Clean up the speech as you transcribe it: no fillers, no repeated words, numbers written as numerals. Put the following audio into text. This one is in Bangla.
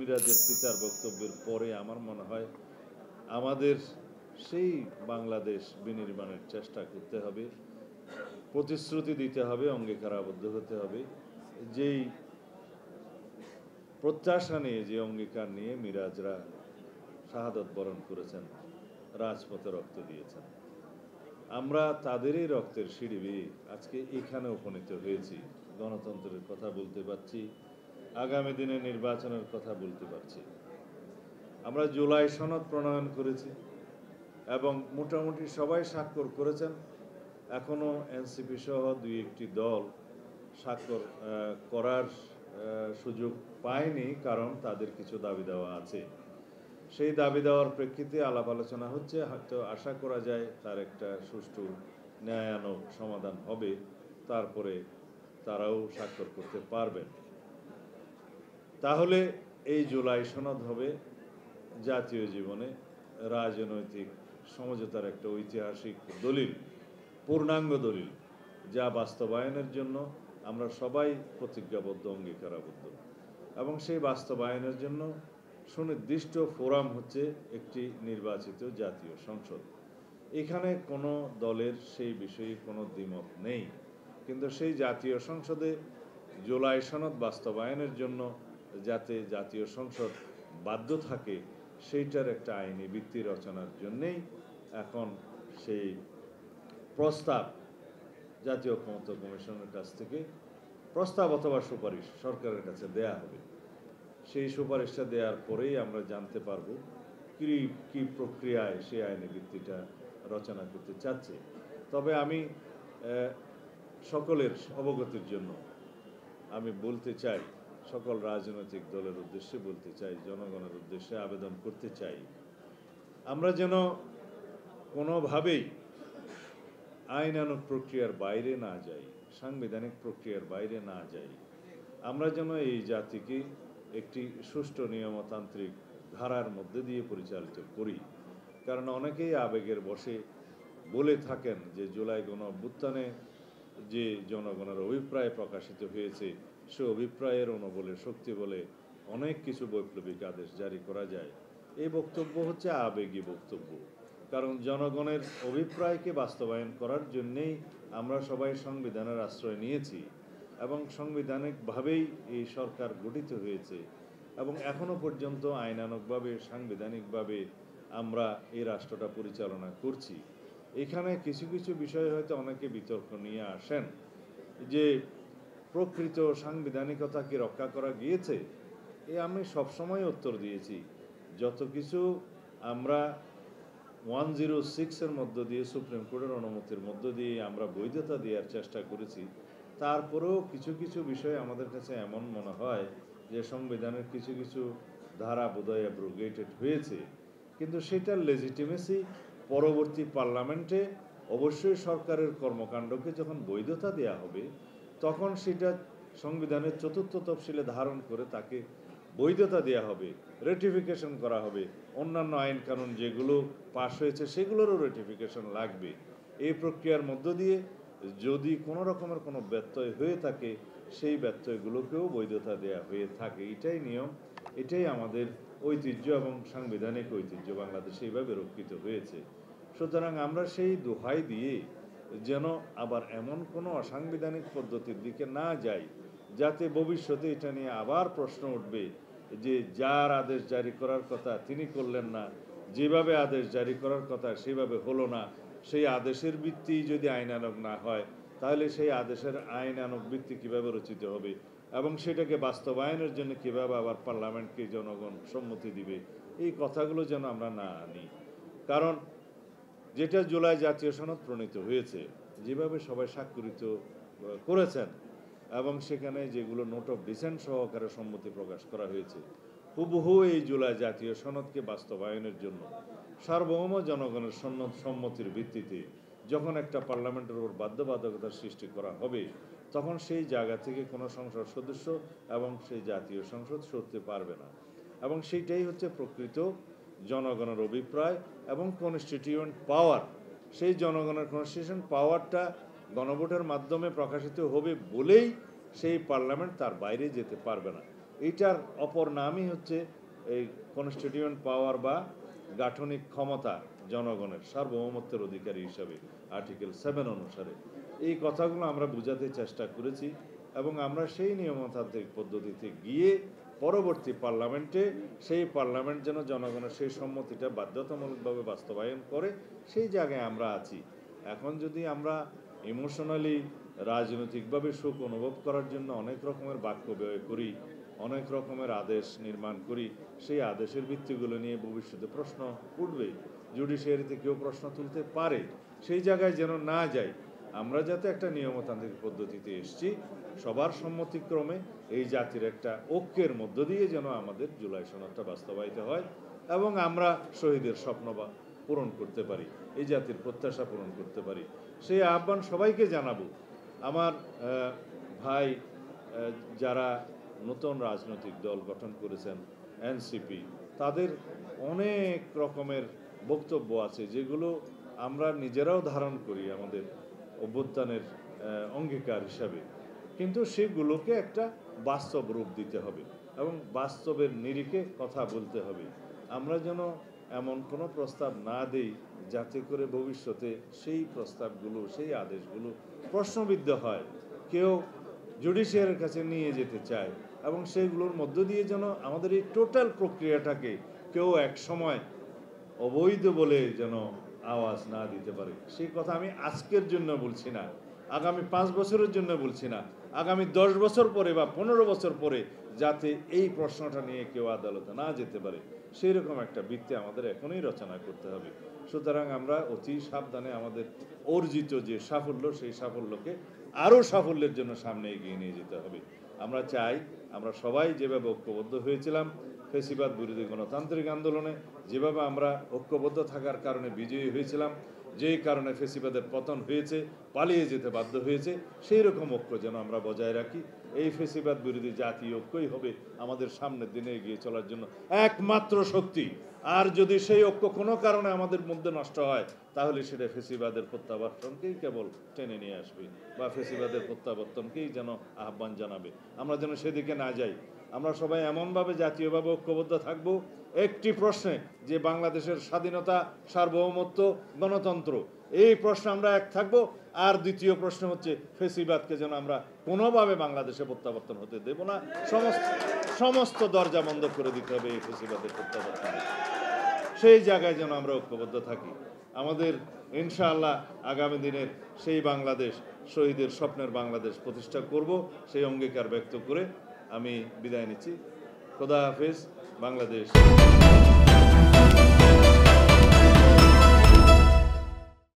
মিরাজের পিতার বক্তব্যের পরে আমার মনে হয় আমাদের সেই বাংলাদেশ বিনির্মাণের চেষ্টা করতে হবে, প্রতিশ্রুতি দিতে হবে, অঙ্গীকার আবদ্ধ হতে হবে। যেই প্রত্যাশা নিয়ে, যে অঙ্গীকার নিয়ে মিরাজরা শাহাদত বরণ করেছেন, রাজপথে রক্ত দিয়েছেন, আমরা তাদেরই রক্তের সিঁড়ি বেয়ে আজকে এখানে উপনীত হয়েছি। গণতন্ত্রের কথা বলতে পারছি, আগামী দিনে নির্বাচনের কথা বলতে পারছি। আমরা জুলাই সনদ প্রণয়ন করেছি এবং মোটামুটি সবাই স্বাক্ষর করেছেন। এখনও এনসিপি সহ দুই একটি দল স্বাক্ষর করার সুযোগ পায়নি, কারণ তাদের কিছু দাবি দেওয়া আছে। সেই দাবি দেওয়ার প্রেক্ষিতে আলাপ আলোচনা হচ্ছে, হয়তো আশা করা যায় তার একটা সুষ্ঠু ন্যায়ানুগ সমাধান হবে, তারপরে তারাও স্বাক্ষর করতে পারবেন। তাহলে এই জুলাই সনদ হবে জাতীয় জীবনে রাজনৈতিক সমঝোতার একটা ঐতিহাসিক দলিল, পূর্ণাঙ্গ দলিল, যা বাস্তবায়নের জন্য আমরা সবাই প্রতিজ্ঞাবদ্ধ, অঙ্গীকারাবদ্ধ। এবং সেই বাস্তবায়নের জন্য সুনির্দিষ্ট ফোরাম হচ্ছে একটি নির্বাচিত জাতীয় সংসদ। এখানে কোনো দলের সেই বিষয়ে কোনো দ্বিমত নেই, কিন্তু সেই জাতীয় সংসদে জুলাই সনদ বাস্তবায়নের জন্য যাতে জাতীয় সংসদ বাধ্য থাকে, সেইটার একটা আইনি ভিত্তি রচনার জন্যেই এখন সেই প্রস্তাব জাতীয় ক্ষমতা কমিশনের কাছ থেকে প্রস্তাব অথবা সুপারিশ সরকারের কাছে দেয়া হবে। সেই সুপারিশটা দেওয়ার পরেই আমরা জানতে পারবো কি প্রক্রিয়ায় সেই আইনি ভিত্তিটা রচনা করতে চাচ্ছে। তবে আমি সকলের অবগতির জন্য আমি বলতে চাই, সকল রাজনৈতিক দলের উদ্দেশ্যে বলতে চাই, জনগণের উদ্দেশ্যে আবেদন করতে চাই, আমরা যেন কোনোভাবেই আইনানুগ প্রক্রিয়ার বাইরে না যাই, সাংবিধানিক প্রক্রিয়ার বাইরে না যাই। আমরা যেন এই জাতিকে একটি সুষ্ঠু নিয়মতান্ত্রিক ধারার মধ্যে দিয়ে পরিচালিত করি। কারণ অনেকেই আবেগের বশে বলে থাকেন যে জুলাই গণ অভ্যুত্থানে যে জনগণের অভিপ্রায় প্রকাশিত হয়েছে, সে অভিপ্রায়ের অনুবলে, শক্তি বলে অনেক কিছু বৈপ্লবিক আদেশ জারি করা যায়। এই বক্তব্য হচ্ছে আবেগী বক্তব্য। কারণ জনগণের অভিপ্রায়কে বাস্তবায়ন করার জন্যেই আমরা সবাই সংবিধানের আশ্রয় নিয়েছি এবং সাংবিধানিকভাবেই এই সরকার গঠিত হয়েছে এবং এখনো পর্যন্ত আইনানুগভাবে, সাংবিধানিকভাবে আমরা এই রাষ্ট্রটা পরিচালনা করছি। এখানে কিছু কিছু বিষয় হয়তো অনেকে বিতর্ক নিয়ে আসেন যে প্রকৃত সাংবিধানিকতা কি রক্ষা করা গিয়েছে। আমি সবসময় উত্তর দিয়েছি, যত কিছু আমরা 106-এর মধ্য দিয়ে, সুপ্রিম কোর্টের অনুমতির মধ্য দিয়ে আমরা বৈধতা দেওয়ার চেষ্টা করেছি, তারপরেও কিছু কিছু বিষয় আমাদের কাছে এমন মনে হয় যে সংবিধানের কিছু কিছু ধারা বোধহয় অ্যাব্রোগেটেড হয়েছে। কিন্তু সেটার লেজিটিমেসি পরবর্তী পার্লামেন্টে অবশ্যই সরকারের কর্মকাণ্ডকে যখন বৈধতা দেয়া হবে, তখন সেটা সংবিধানের 4র্থ তফসিলে ধারণ করে তাকে বৈধতা দেয়া হবে, রেটিফিকেশন করা হবে। অন্যান্য আইন কানুন যেগুলো পাশ হয়েছে সেগুলোরও রেটিফিকেশন লাগবে। এই প্রক্রিয়ার মধ্য দিয়ে যদি কোনো রকমের কোনো ব্যত্যয় হয়ে থাকে, সেই ব্যত্যয়গুলোকেও বৈধতা দেয়া হয়ে থাকে। এটাই নিয়ম, এটাই আমাদের ঐতিহ্য এবং সাংবিধানিক ঐতিহ্য বাংলাদেশে এইভাবে রক্ষিত হয়েছে। সুতরাং আমরা সেই দোহাই দিয়ে যেন আবার এমন কোনো অসাংবিধানিক পদ্ধতির দিকে না যাই, যাতে ভবিষ্যতে এটা নিয়ে আবার প্রশ্ন উঠবে যে যার আদেশ জারি করার কথা তিনি করলেন না, যেভাবে আদেশ জারি করার কথা সেভাবে হলো না, সেই আদেশের ভিত্তি যদি আইনানুগ না হয়, তাহলে সেই আদেশের আইনানুগ ভিত্তি কীভাবে রচিত হবে এবং সেটাকে বাস্তবায়নের জন্য কীভাবে আবার পার্লামেন্টকে জনগণ সম্মতি দিবে, এই কথাগুলো যেন আমরা না আনি। কারণ যেটা জুলাই জাতীয় সনদ প্রণীত হয়েছে, যেভাবে সবাই স্বাক্ষরিত করেছেন এবং সেখানে যেগুলো নোট অফ ডিসেন্ট সহকারে সম্মতি প্রকাশ করা হয়েছে, হুবহু এই জুলাই জাতীয় সনদকে বাস্তবায়নের জন্য সার্বভৌম জনগণের সম্মতির ভিত্তিতে যখন একটা পার্লামেন্টের উপর বাধ্যবাধকতার সৃষ্টি করা হবে, তখন সেই জায়গা থেকে কোনো সংসদ সদস্য এবং সেই জাতীয় সংসদ সরতে পারবে না। এবং সেইটাই হচ্ছে প্রকৃত জনগণের অভিপ্রায় এবং কনস্টিটিউয়েন্ট পাওয়ার। সেই জনগণের কনস্টিটিউশন পাওয়ারটা গণভোটের মাধ্যমে প্রকাশিত হবে বলেই সেই পার্লামেন্ট তার বাইরে যেতে পারবে না। এইটার অপর নামই হচ্ছে এই কনস্টিটিউয়েন্ট পাওয়ার বা গাঠনিক ক্ষমতা জনগণের সার্বভৌমত্বের অধিকারী হিসাবে আর্টিকেল 7 অনুসারে। এই কথাগুলো আমরা বোঝাতে চেষ্টা করেছি এবং আমরা সেই নিয়মতান্ত্রিক পদ্ধতিতে গিয়ে পরবর্তী পার্লামেন্টে সেই পার্লামেন্ট যেন জনগণের সেই সম্মতিটা বাধ্যতামূলকভাবে বাস্তবায়ন করে, সেই জায়গায় আমরা আছি। এখন যদি আমরা ইমোশনালি রাজনৈতিকভাবে সুখ অনুভব করার জন্য অনেক রকমের বাক্য ব্যয় করি, অনেক রকমের আদেশ নির্মাণ করি, সেই আদেশের ভিত্তিগুলো নিয়ে ভবিষ্যতে প্রশ্ন উঠবে, জুডিশিয়ারিতে কেউ প্রশ্ন তুলতে পারে, সেই জায়গায় যেন না যাই। আমরা যাতে একটা নিয়মতান্ত্রিক পদ্ধতিতে এসেছি, সবার সম্মতিক্রমে এই জাতির একটা ঐক্যের মধ্য দিয়ে যেন আমাদের জুলাই সনদটা বাস্তবায়িত হয় এবং আমরা শহীদের স্বপ্ন পূরণ করতে পারি, এই জাতির প্রত্যাশা পূরণ করতে পারি, সেই আহ্বান সবাইকে জানাবো। আমার ভাই যারা নতুন রাজনৈতিক দল গঠন করেছেন এনসিপি, তাদের অনেক রকমের বক্তব্য আছে যেগুলো আমরা নিজেরাও ধারণ করি আমাদের অভ্যুত্থানের অঙ্গীকার হিসাবে, কিন্তু সেগুলোকে একটা বাস্তব রূপ দিতে হবে এবং বাস্তবের নিরিখে কথা বলতে হবে। আমরা যেন এমন কোনো প্রস্তাব না দেই যাতে করে ভবিষ্যতে সেই প্রস্তাবগুলো, সেই আদেশগুলো প্রশ্নবিদ্ধ হয়, কেউ জুডিশিয়ারের কাছে নিয়ে যেতে চায় এবং সেইগুলোর মধ্য দিয়ে যেন আমাদের এই টোটাল প্রক্রিয়াটাকে কেউ এক সময় অবৈধ বলে যেন আওয়াজ না দিতে পারে। সেই কথা আমি আজকের জন্য বলছি না, আগামী 5 বছরের জন্য বলছি না, আগামী 10 বছর পরে বা 15 বছর পরে যাতে এই প্রশ্নটা নিয়ে কেউ আদালতে না যেতে পারে, সেই রকম একটা বৃত্তি আমাদের এখনই রচনা করতে হবে। সুতরাং আমরা অতি সাবধানে আমাদের অর্জিত যে সাফল্য, সেই সাফল্যকে আরও সাফল্যের জন্য সামনে এগিয়ে নিয়ে যেতে হবে। আমরা চাই আমরা সবাই যেভাবে ঐক্যবদ্ধ হয়েছিলাম ফ্যাসিবাদ বিরোধী গণতান্ত্রিক আন্দোলনে, যেভাবে আমরা ঐক্যবদ্ধ থাকার কারণে বিজয়ী হয়েছিলাম, যেই কারণে ফ্যাসিবাদের পতন হয়েছে, পালিয়ে যেতে বাধ্য হয়েছে, সেই রকম ঐক্য যেন আমরা বজায় রাখি। এই ফ্যাসিবাদ বিরোধী জাতীয় ঐক্যই হবে আমাদের সামনের দিনে এগিয়ে চলার জন্য একমাত্র শক্তি। আর যদি সেই ঐক্য কোনো কারণে আমাদের মধ্যে নষ্ট হয়, তাহলে সেটা ফ্যাসিবাদের প্রত্যাবর্তনকেই কেবল টেনে নিয়ে আসবে বা ফ্যাসিবাদের প্রত্যাবর্তনকেই যেন আহ্বান জানাবে। আমরা যেন সেদিকে না যাই। আমরা সবাই এমনভাবে জাতীয়ভাবে ঐক্যবদ্ধ থাকব একটি প্রশ্নে, যে বাংলাদেশের স্বাধীনতা, সার্বভৌমত্ব, গণতন্ত্র, এই প্রশ্নে আমরা এক থাকব। আর দ্বিতীয় প্রশ্ন হচ্ছে ফ্যাসিবাদকে যেন আমরা কোনোভাবে বাংলাদেশে প্রত্যাবর্তন হতে দেব না, সমস্ত দরজা বন্ধ করে দিতে হবে এই ফ্যাসিবাদের প্রত্যাবর্তন। সেই জায়গায় যেন আমরা ঐক্যবদ্ধ থাকি। আমাদের ইনশাআল্লাহ আগামী দিনের সেই বাংলাদেশ, শহীদের স্বপ্নের বাংলাদেশ প্রতিষ্ঠা করব, সেই অঙ্গীকার ব্যক্ত করে আমি বিদায় নিচ্ছি। খোদা হাফেজ। বাংলাদেশ।